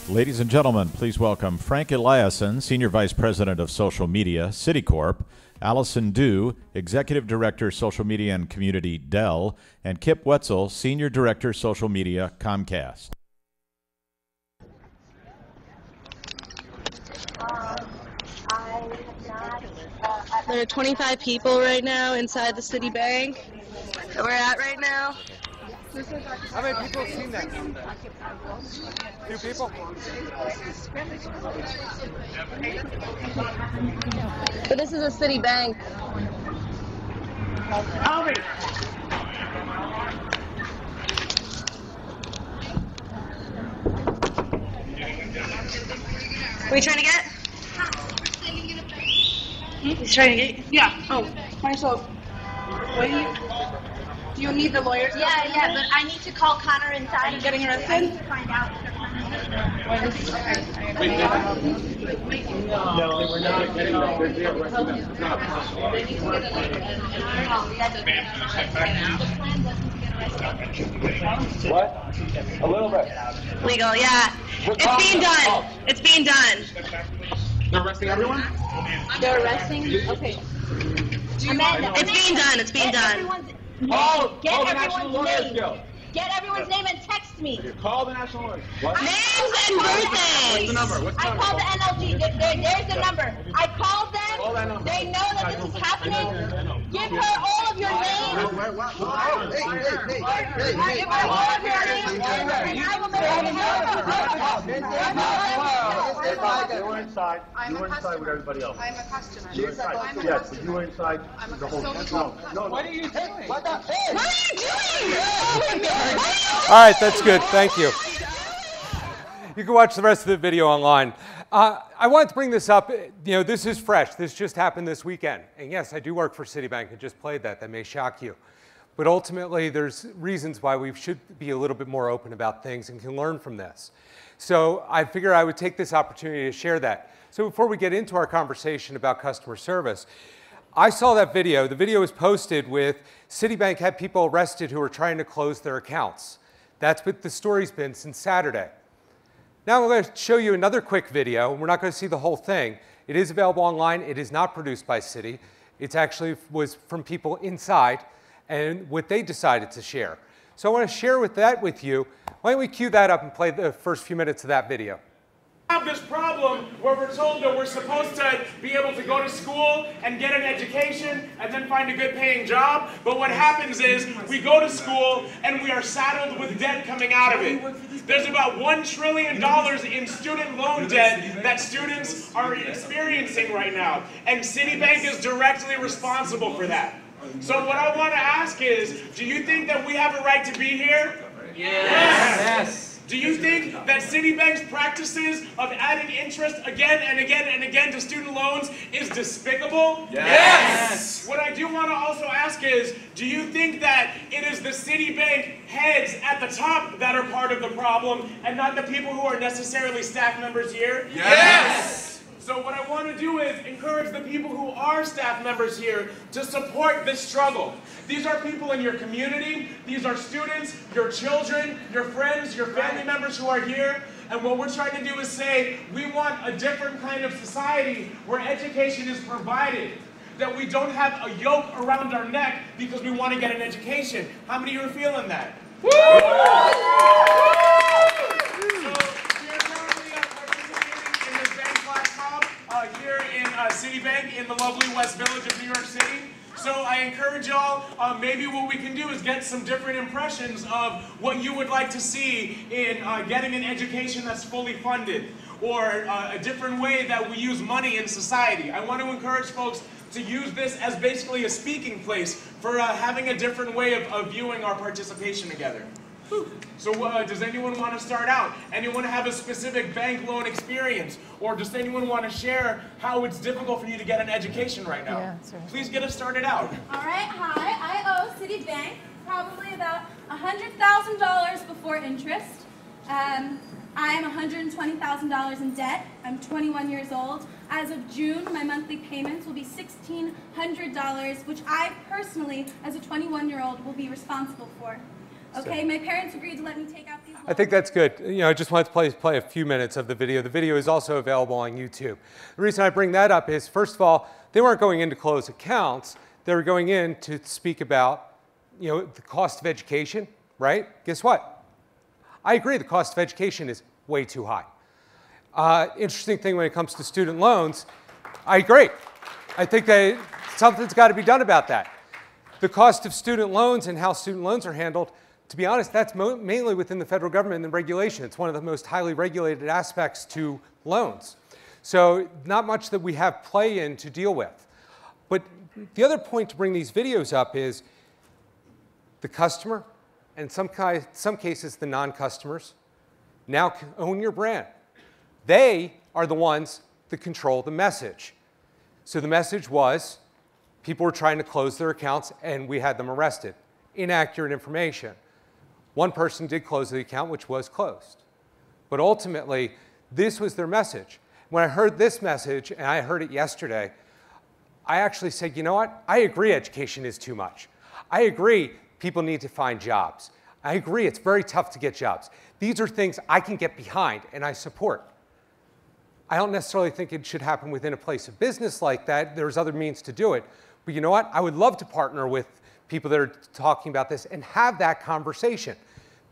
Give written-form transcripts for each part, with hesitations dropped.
Ladies and gentlemen, please welcome Frank Eliason, Senior Vice President of Social Media, Citicorp, Allison Dew, Executive Director, Social Media and Community, Dell, and Kip Wetzel, Senior Director, Social Media, Comcast. There are 25 people right now inside the Citibank that we're at right now. How many people have seen that? Few people? But this is a Citibank. What are you trying to get? He's trying to get? Yeah. Oh, so what do you need the lawyers? Yeah, but I need to call Connor inside. Are you getting arrested? I need to find out. No, we're not getting What? A little bit. Legal, yeah. It's being done. It's being done. They're arresting everyone? They're arresting? Okay. Amanda, It's being done. It's being done. Get everyone's name. Get everyone's name and text me. Call the National Lawyers. What? Names and birthdays. What's the number? What's the I number? called the NLG. There's the number. I called Call that them. number. They know that this is happening. Give her all of your names. Give her all of your names. And I will make You were inside. You were inside with everybody else. I'm a customer. You were inside. Yes, but you were inside the whole time. No. What are you doing? What are you doing? All right, that's good. Thank you. You can watch the rest of the video online. I wanted to bring this up. You know, this is fresh. This just happened this weekend. And yes, I do work for Citibank. I just played that. That may shock you. But ultimately, there's reasons why we should be a little bit more open about things and can learn from this. So I figure I would take this opportunity to share that. So before we get into our conversation about customer service, I saw that video. The video was posted with Citibank had people arrested who were trying to close their accounts. That's what the story's been since Saturday. Now I'm going to show you another quick video. We're not going to see the whole thing. It is available online. It is not produced by Citi. It actually was from people inside and what they decided to share. So I want to share that with you. Why don't we cue that up and play the first few minutes of that video. Have this problem where we're told that we're supposed to be able to go to school and get an education and then find a good paying job, but what happens is we go to school and we are saddled with debt coming out of it. There's about $1 trillion in student loan debt that students are experiencing right now, and Citibank is directly responsible for that. So what I want to ask is, do you think that we have a right to be here? Yes. Do you think that Citibank's practices of adding interest again and again and again to student loans is despicable? Yes! What I do want to also ask is, do you think that it is the Citibank heads at the top that are part of the problem and not the people who are necessarily staff members here? Yes! So what I want to do is encourage the people who are staff members here to support this struggle. These are people in your community, these are students, your children, your friends, your family members who are here. And what we're trying to do is say, we want a different kind of society where education is provided. That we don't have a yoke around our neck because we want to get an education. How many of you are feeling that? Woo! Here in Citibank in the lovely West Village of New York City. So I encourage y'all, maybe what we can do is get some different impressions of what you would like to see in getting an education that's fully funded, or a different way that we use money in society. I want to encourage folks to use this as basically a speaking place for having a different way of viewing our participation together. So does anyone want to start out? Anyone have a specific bank loan experience? Or does anyone want to share how it's difficult for you to get an education right now? Yeah, please get us started out. All right, hi. I owe Citibank probably about $100,000 before interest. I am $120,000 in debt. I'm 21 years old. As of June, my monthly payments will be $1,600, which I personally, as a 21-year-old, will be responsible for. Okay, my parents agreed to let me take out these I think that's good. You know, I just wanted to play a few minutes of the video. The video is also available on YouTube. The reason I bring that up is, first of all, they weren't going in to close accounts. They were going in to speak about, you know, the cost of education, right? Guess what? I agree, the cost of education is way too high. Interesting thing when it comes to student loans, I agree. I think that something's got to be done about that. The cost of student loans and how student loans are handled, to be honest, that's mainly within the federal government and regulation. It's one of the most highly regulated aspects to loans. So not much that we have play in to deal with. But the other point to bring these videos up is the customer, and in some cases the non-customers, now own your brand. They are the ones that control the message. So the message was, people were trying to close their accounts and we had them arrested. Inaccurate information. One person did close the account, which was closed. But ultimately, this was their message. When I heard this message, and I heard it yesterday, I actually said, you know what? I agree education is too much. I agree people need to find jobs. I agree it's very tough to get jobs. These are things I can get behind and I support. I don't necessarily think it should happen within a place of business like that. There's other means to do it. But you know what? I would love to partner with people that are talking about this and have that conversation.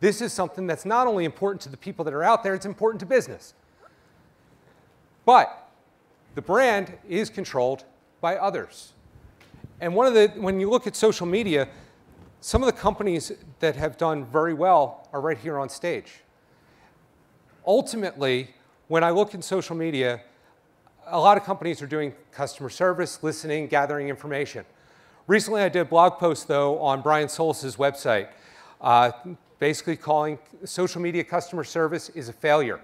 This is something that's not only important to the people that are out there, it's important to business. But the brand is controlled by others. And when you look at social media, some of the companies that have done very well are right here on stage. Ultimately, when I look in social media, a lot of companies are doing customer service, listening, gathering information. Recently, I did a blog post, though, on Brian Solis's website, basically calling social media customer service is a failure.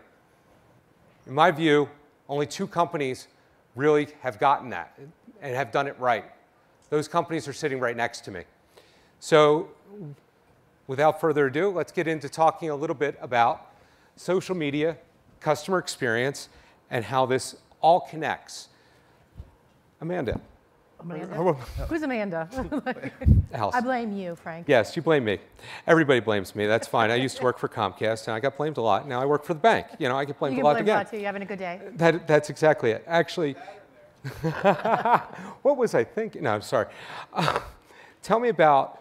In my view, only 2 companies really have gotten that and have done it right. Those companies are sitting right next to me. So without further ado, let's get into talking a little bit about social media, customer experience, and how this all connects. Amanda. Amanda? Who's Amanda? Alice. I blame you, Frank. Yes, you blame me. Everybody blames me. That's fine. I used to work for Comcast, and I got blamed a lot. Now I work for the bank. You know, I get blamed a lot again. You get blamed a lot, too. You're having a good day. That's exactly it. Actually, what was I thinking? No, I'm sorry. Tell me about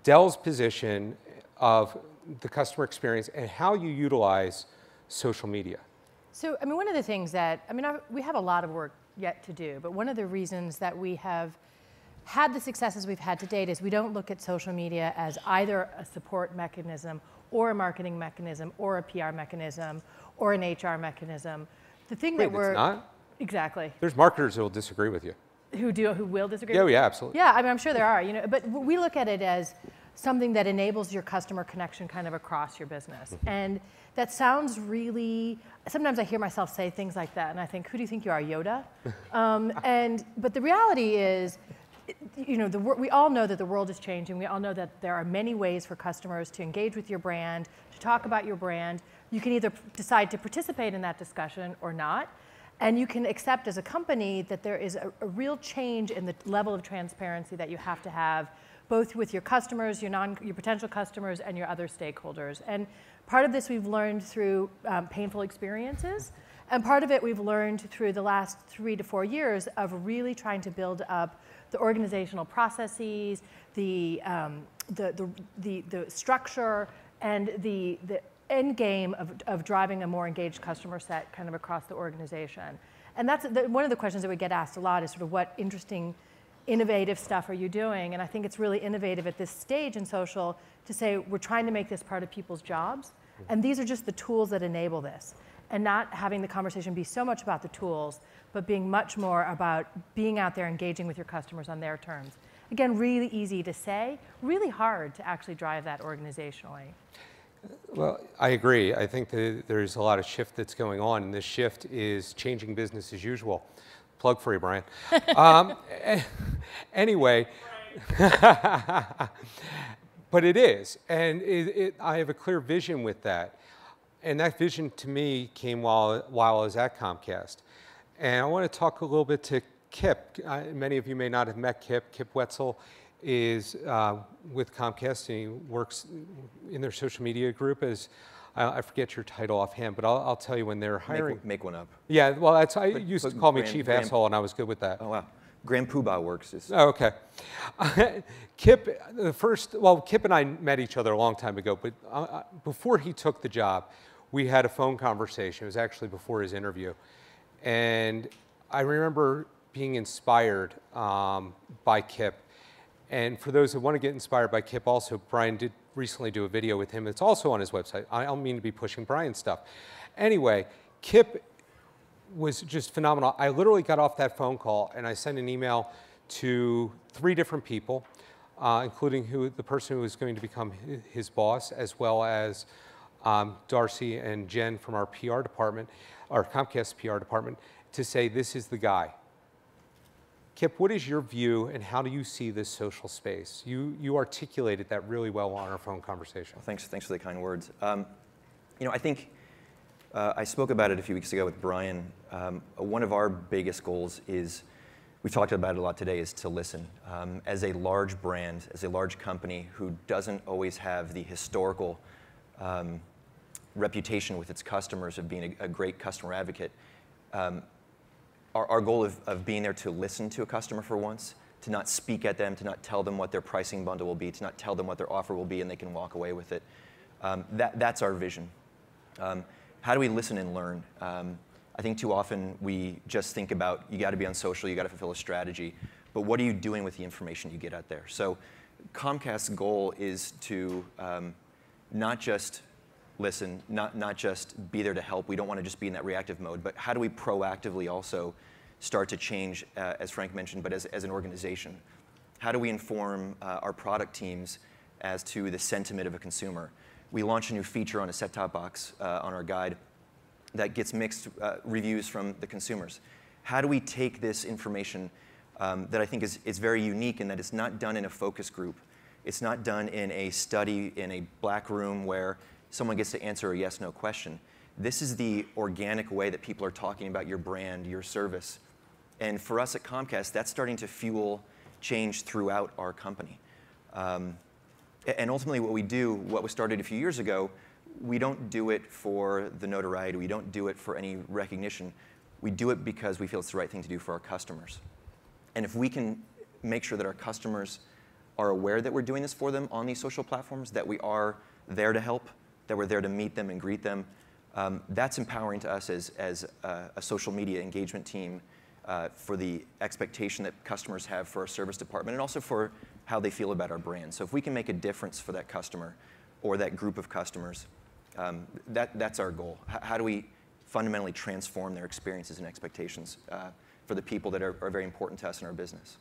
Dell's position of the customer experience and how you utilize social media. So, I mean, one of the things that, we have a lot of work yet to do, but one of the reasons that we have had the successes we've had to date is we don't look at social media as either a support mechanism or a marketing mechanism or a PR mechanism or an HR mechanism. The thing that we're... It's not? Exactly. There's marketers who will disagree with you. Who will disagree? Yeah, yeah, absolutely. Yeah, I'm sure there are, but we look at it as something that enables your customer connection kind of across your business. And that sounds really, sometimes I hear myself say things like that and I think, who do you think you are, Yoda? But the reality is, we all know that the world is changing. We all know that there are many ways for customers to engage with your brand, to talk about your brand. You can either decide to participate in that discussion or not. And you can accept as a company that there is a real change in the level of transparency that you have to have, both with your customers, your potential customers, and your other stakeholders. And part of this we've learned through painful experiences, and part of it we've learned through the last 3 to 4 years of really trying to build up the organizational processes, the structure, and the end game of driving a more engaged customer set kind of across the organization. And that's one of the questions that we get asked a lot is sort of what interesting, innovative stuff are you doing? And I think it's really innovative at this stage in social to say we're trying to make this part of people's jobs. And these are just the tools that enable this. And not having the conversation be so much about the tools, but being much more about being out there engaging with your customers on their terms. Again, really easy to say, really hard to actually drive that organizationally. Well, I agree. I think that there's a lot of shift that's going on, and this shift is changing business as usual. Plug for you, Brian. Anyway, but it is, and I have a clear vision with that. And that vision, to me, came while I was at Comcast. And I want to talk a little bit to Kip. Many of you may not have met Kip. Kip Wetzel is with Comcast, and he works in their social media group as I forget your title offhand, but I'll tell you when they're hiring. Make one up. Yeah, well, I used to call me Grand- Chief Grand- Asshole, and I was good with that. Oh, wow. Grand Poobah works. Oh, okay. Kip, Kip and I met each other a long time ago, but before he took the job, we had a phone conversation. It was actually before his interview. And I remember being inspired by Kip. And for those who want to get inspired by Kip also, Brian did recently do a video with him. It's also on his website. I don't mean to be pushing Brian's stuff. Anyway, Kip was just phenomenal. I literally got off that phone call and I sent an email to 3 different people, including the person who was going to become his boss, as well as Darcy and Jen from our PR department, our Comcast PR department, to say this is the guy. Kip, what is your view and how do you see this social space? You articulated that really well on our phone conversation. Well, thanks for the kind words. I think I spoke about it a few weeks ago with Brian. One of our biggest goals is, we've talked about it a lot today, is to listen. As a large brand, as a large company who doesn't always have the historical reputation with its customers of being a great customer advocate, our goal of being there to listen to a customer for once, to not speak at them, to not tell them what their pricing bundle will be, to not tell them what their offer will be and they can walk away with it. That's our vision. How do we listen and learn? I think too often we just think about, you got to be on social, you got to fulfill a strategy, but what are you doing with the information you get out there? So Comcast's goal is to not just listen, not just be there to help. We don't want to just be in that reactive mode, but how do we proactively also start to change, as Frank mentioned, but as an organization? How do we inform our product teams as to the sentiment of a consumer? We launched a new feature on a set-top box on our guide that gets mixed reviews from the consumers. How do we take this information that I think is very unique in that it's not done in a focus group. It's not done in a study in a black room where someone gets to answer a yes/no question. This is the organic way that people are talking about your brand, your service. And for us at Comcast, that's starting to fuel change throughout our company. And ultimately what we do, what was started a few years ago, we don't do it for the notoriety, we don't do it for any recognition. We do it because we feel it's the right thing to do for our customers. And if we can make sure that our customers are aware that we're doing this for them on these social platforms, that we are there to help, that we're there to meet them and greet them, that's empowering to us as a social media engagement team for the expectation that customers have for our service department and also for how they feel about our brand. So if we can make a difference for that customer or that group of customers, that's our goal. How do we fundamentally transform their experiences and expectations for the people that are very important to us in our business?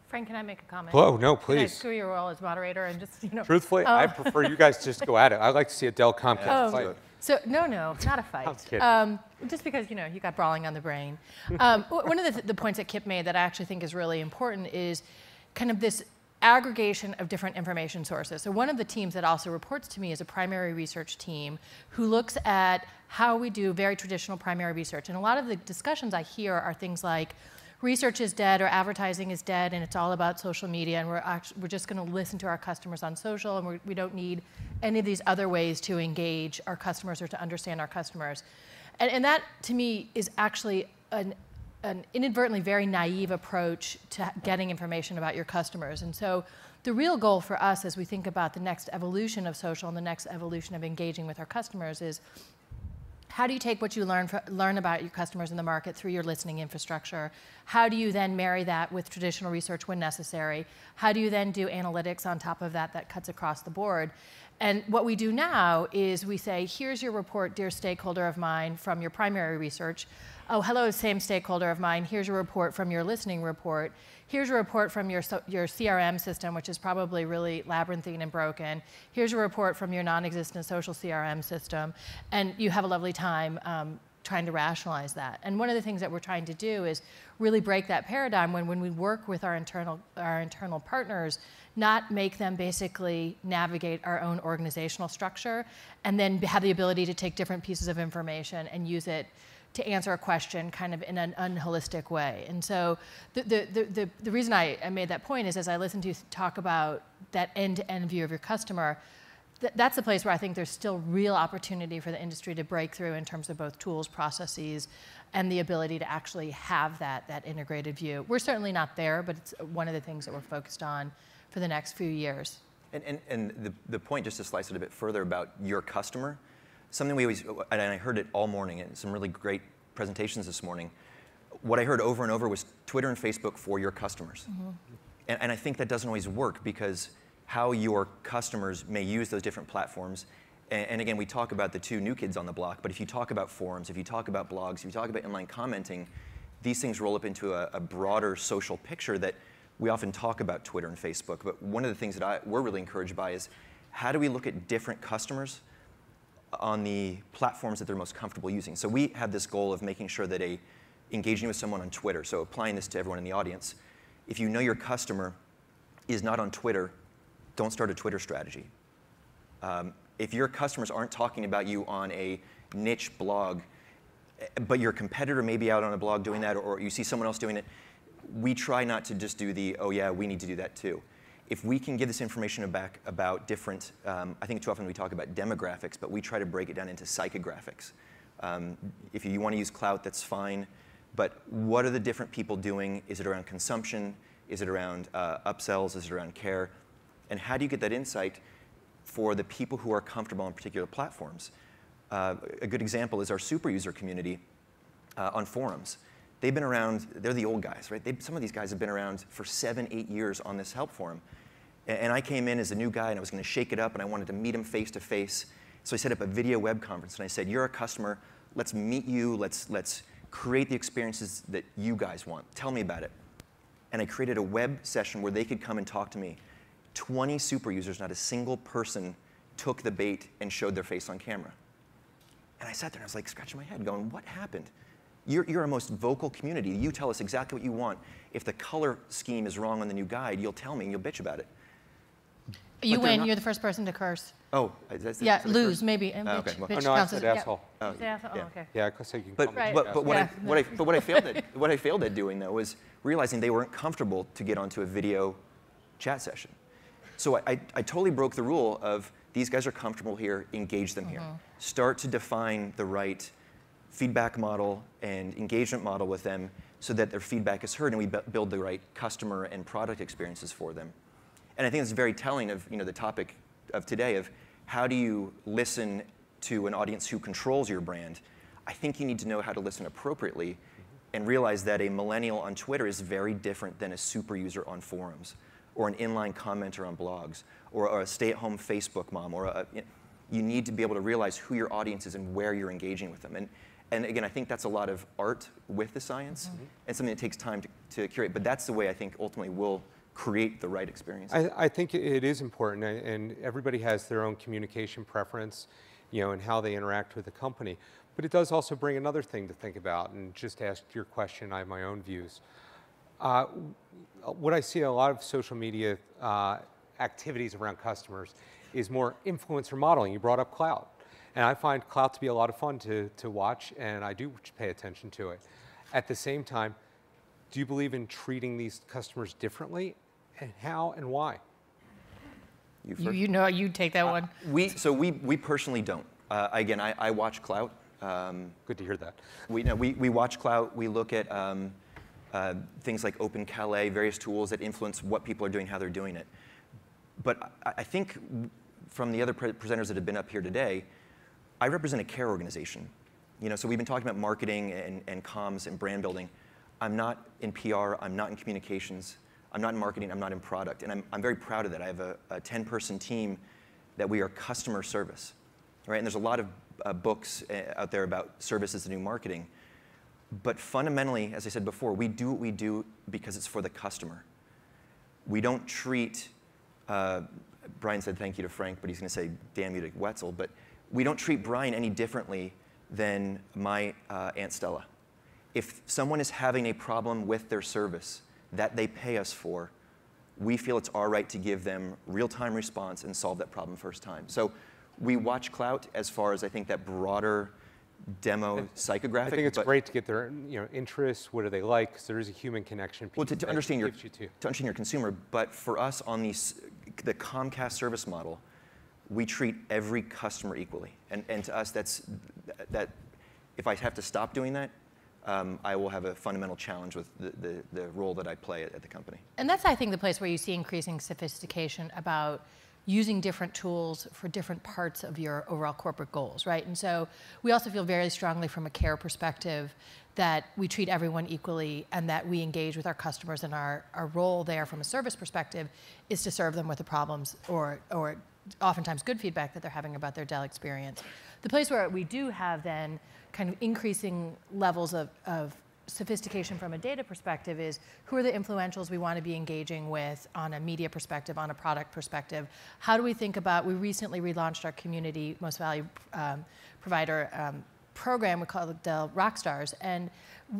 Frank, can I make a comment? Oh, no, Can I please. screw your role as moderator and just, Truthfully, I prefer you guys just go at it. I'd like to see a Dell Comcast fight. So, no, not a fight. I'm kidding. Just because, you got brawling on the brain. One of the points that Kip made that I actually think is really important is kind of this aggregation of different information sources. So one of the teams that also reports to me is a primary research team who looks at how we do very traditional primary research. And a lot of the discussions I hear are things like, research is dead or advertising is dead and it's all about social media and we're just going to listen to our customers on social and we don't need any of these other ways to engage our customers or to understand our customers. And that to me is actually an inadvertently very naive approach to getting information about your customers. And so the real goal for us as we think about the next evolution of social and the next evolution of engaging with our customers is, how do you take what you learn about your customers in the market through your listening infrastructure? How do you then marry that with traditional research when necessary? How do you then do analytics on top of that cuts across the board? And what we do now is we say, here's your report, dear stakeholder of mine, from your primary research. Oh, hello, same stakeholder of mine. Here's your report from your listening report. Here's a report from your CRM system, which is probably really labyrinthine and broken. Here's a report from your non-existent social CRM system. And you have a lovely time trying to rationalize that. And one of the things that we're trying to do is really break that paradigm when we work with our internal partners, not make them basically navigate our own organizational structure and then have the ability to take different pieces of information and use it to answer a question kind of in an unholistic way. And so the reason I made that point is as I listened to you talk about that end-to-end view of your customer, that's the place where I think there's still real opportunity for the industry to break through in terms of both tools, processes, and the ability to actually have that integrated view. We're certainly not there, but it's one of the things that we're focused on for the next few years. And the point, just to slice it a bit further about your customer, something we always, and I heard it all morning in some really great presentations this morning, what I heard over and over was Twitter and Facebook for your customers. And I think that doesn't always work, because how your customers may use those different platforms, and again, we talk about the two new kids on the block, but if you talk about forums, if you talk about blogs, if you talk about inline commenting, these things roll up into a broader social picture that we often talk about Twitter and Facebook. But one of the things that we're really encouraged by is, how do we look at different customers on the platforms that they're most comfortable using? So we have this goal of making sure that engaging with someone on Twitter, so applying this to everyone in the audience, if you know your customer is not on Twitter, don't start a Twitter strategy. If your customers aren't talking about you on a niche blog, but your competitor may be out on a blog doing that, or you see someone else doing it, we try not to just do the, oh yeah, we need to do that too. If we can give this information back about different, I think too often we talk about demographics, but we try to break it down into psychographics. If you want to use Klout, that's fine. But what are the different people doing? Is it around consumption? Is it around upsells? Is it around care? And how do you get that insight for the people who are comfortable on particular platforms? A good example is our super user community on forums. They've been around, they're the old guys, right? Some of these guys have been around for 7, 8 years on this help forum. And I came in as a new guy, and I was going to shake it up, and I wanted to meet him face to face. So I set up a video web conference, and I said, you're a customer, let's meet you, let's create the experiences that you guys want. Tell me about it. And I created a web session where they could come and talk to me. 20 super users, not a single person took the bait and showed their face on camera. And I sat there and I was like scratching my head going, what happened? You're our most vocal community. You tell us exactly what you want. If the color scheme is wrong on the new guide, you'll tell me and you'll bitch about it. You win. You're the first person to curse. Oh, yeah, lose maybe. Okay. Well, oh, no, I said asshole. Oh, yeah. Oh, okay. Yeah, because you can. But what I failed at doing though was realizing they weren't comfortable to get onto a video chat session. So I totally broke the rule of, these guys are comfortable here, engage them here. Start to define the right feedback model and engagement model with them so that their feedback is heard, and we build the right customer and product experiences for them. And I think it's very telling of the topic of today of, how do you listen to an audience who controls your brand? I think you need to know how to listen appropriately and realize that a millennial on Twitter is very different than a super user on forums, or an inline commenter on blogs, or a stay-at-home Facebook mom, or you need to be able to realize who your audience is and where you're engaging with them. And again, I think that's a lot of art with the science, and something that takes time to curate. But that's the way I think ultimately we'll create the right experience. I think it is important, and everybody has their own communication preference, and how they interact with the company. But it does also bring another thing to think about, and just to ask your question, I have my own views. What I see a lot of social media activities around customers is more influencer modeling. You brought up Klout. And I find Klout to be a lot of fun to watch, and I do pay attention to it. At the same time, do you believe in treating these customers differently, and how and why? You take that one. We personally don't. Again, I watch Klout. Good to hear that. We watch Klout. We look at things like OpenCalais, various tools that influence what people are doing, how they're doing it. But I think from the other presenters that have been up here today, I represent a care organization. So we've been talking about marketing and comms and brand building. I'm not in PR, I'm not in communications, I'm not in marketing, I'm not in product. And I'm very proud of that. I have a 10-person team that we are customer service, right? And there's a lot of books out there about service as the new marketing. But fundamentally, as I said before, we do what we do because it's for the customer. We don't treat, Brian said thank you to Frank, but he's going to say damn you to Wetzel. But we don't treat Brian any differently than my Aunt Stella. If someone is having a problem with their service that they pay us for, we feel it's our right to give them real-time response and solve that problem first time. So we watch Klout as far as I think that broader demo psychographic. I think it's great to get their interests, what do they like, because there is a human connection. Well, to understand your consumer, but for us on the Comcast service model, we treat every customer equally. And to us, that if I have to stop doing that, I will have a fundamental challenge with the role that I play at the company. And that's, I think, the place where you see increasing sophistication about using different tools for different parts of your overall corporate goals, right? And so we also feel very strongly from a care perspective that we treat everyone equally and that we engage with our customers, and our role there from a service perspective is to serve them with the problems or oftentimes good feedback that they're having about their Dell experience. The place where we do have then kind of increasing levels of sophistication from a data perspective is who are the influentials we want to be engaging with on a media perspective, on a product perspective. How do we think about, we recently relaunched our community most value provider program, we call it Dell Rockstars, and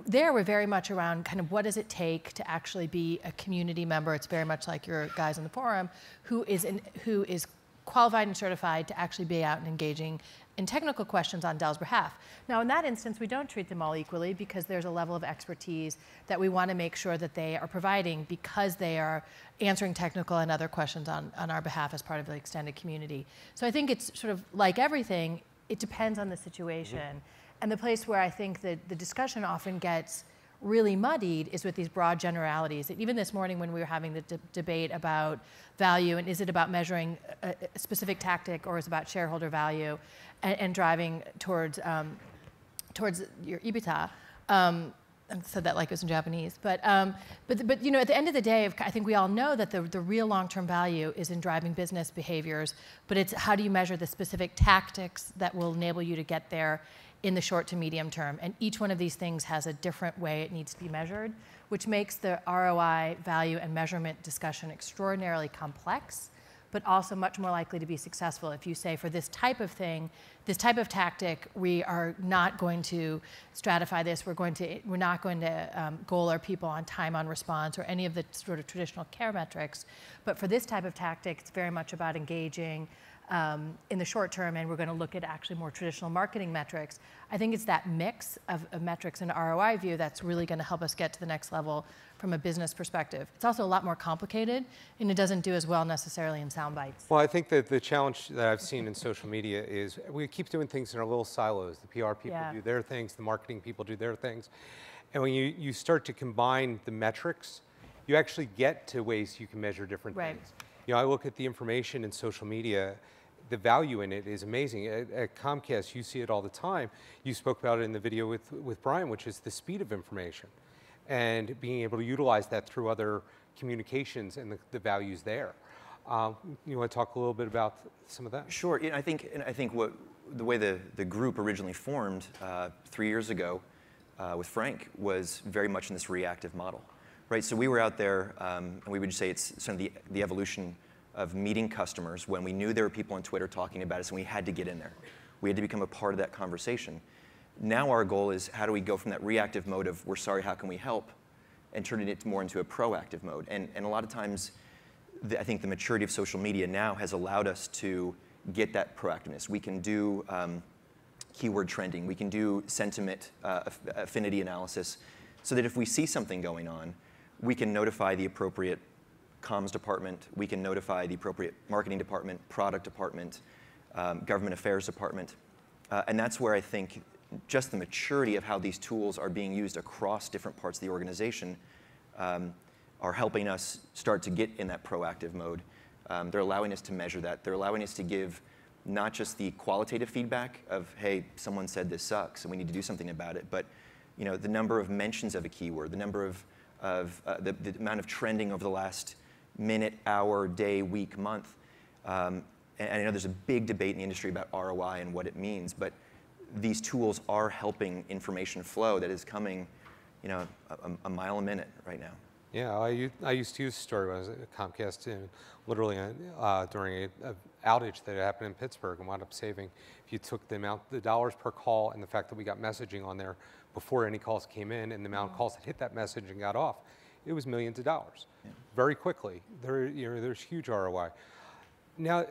there we're very much around kind of what does it take to actually be a community member. It's very much like your guys in the forum who is qualified and certified to actually be out and engaging in technical questions on Dell's behalf. Now, in that instance, we don't treat them all equally because there's a level of expertise that we want to make sure that they are providing because they are answering technical and other questions on our behalf as part of the extended community. So I think it's sort of like everything, it depends on the situation. Mm-hmm. And the place where I think that the discussion often gets really muddied is with these broad generalities. Even this morning when we were having the debate about value, and is it about measuring a specific tactic or is it about shareholder value and driving towards your EBITDA. I said that like it was in Japanese. But you know, at the end of the day, I think we all know that the real long-term value is in driving business behaviors, but it's how do you measure the specific tactics that will enable you to get there in the short to medium term. And each one of these things has a different way it needs to be measured, which makes the ROI value and measurement discussion extraordinarily complex, but also much more likely to be successful if you say for this type of thing, this type of tactic, we are not going to stratify this, we're not going to goal our people on time on response or any of the sort of traditional care metrics. But for this type of tactic, it's very much about engaging in the short term, and we're going to look at actually more traditional marketing metrics. I think it's that mix of metrics and ROI view that's really going to help us get to the next level from a business perspective. It's also a lot more complicated, and it doesn't do as well necessarily in sound bites. Well, I think that the challenge that I've seen in social media is we keep doing things in our little silos. The PR people do their things, the marketing people do their things. And when you start to combine the metrics, you actually get to ways you can measure different things. You know, I look at the information in social media, the value in it is amazing. At Comcast, you see it all the time. You spoke about it in the video with Brian, which is the speed of information and being able to utilize that through other communications and the values there. You want to talk a little bit about some of that? Sure. And I think the way the group originally formed 3 years ago with Frank was very much in this reactive model, right? So we were out there, and we would just say it's sort of the evolution of meeting customers when we knew there were people on Twitter talking about us, and we had to get in there. We had to become a part of that conversation. Now our goal is how do we go from that reactive mode of we're sorry, how can we help, and turn it more into a proactive mode. And a lot of times, I think the maturity of social media now has allowed us to get that proactiveness. We can do keyword trending. We can do sentiment affinity analysis so that if we see something going on, we can notify the appropriate comms department, we can notify the appropriate marketing department, product department, government affairs department. And that's where I think just the maturity of how these tools are being used across different parts of the organization are helping us start to get in that proactive mode. They're allowing us to measure that. They're allowing us to give not just the qualitative feedback of, hey, someone said this sucks and we need to do something about it, but you know, the number of mentions of a keyword, the number of the amount of trending over the last minute, hour, day, week, month. And I know there's a big debate in the industry about ROI and what it means, but these tools are helping information flow that is coming, you know, a mile a minute right now. Yeah, I used to use Story when I was at Comcast, literally during an outage that happened in Pittsburgh, and wound up saving. If you took the dollars per call and the fact that we got messaging on there before any calls came in, and the amount of calls that hit that message and got off, it was millions of dollars. Yeah. Very quickly. There's huge ROI. Now,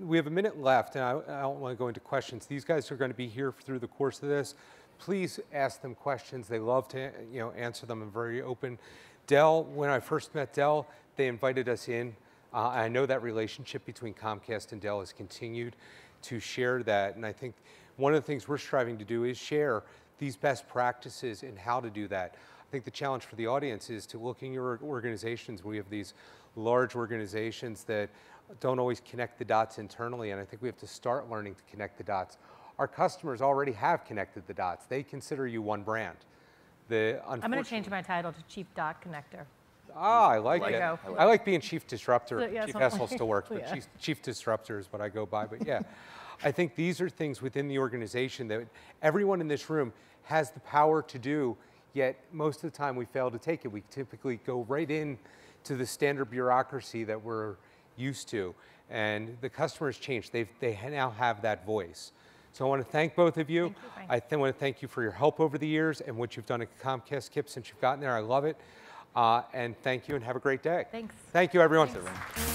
we have a minute left, and I don't want to go into questions. These guys are going to be here through the course of this. Please ask them questions. They love to answer them and very open. Dell, when I first met Dell, they invited us in I know that relationship between Comcast and Dell has continued to share that, and I think one of the things we're striving to do is share these best practices in how to do that. I think the challenge for the audience is to look in your organizations. We have these large organizations that don't always connect the dots internally, and I think we have to start learning to connect the dots. Our customers already have connected the dots. They consider you one brand. I'm going to change my title to Chief Dot Connector. Ah, I like it. I like being Chief Disruptor. Yeah, Chief Hessel still works, but yeah. Chief Disruptor is what I go by. But yeah, I think these are things within the organization that everyone in this room has the power to do, yet most of the time we fail to take it. We typically go right in to the standard bureaucracy that we're used to. And the customers change. They now have that voice. So I want to thank both of you. I want to thank you for your help over the years and what you've done at Comcast, Kip, since you've gotten there. I love it. And thank you and have a great day. Thanks. Thank you, everyone. Thanks.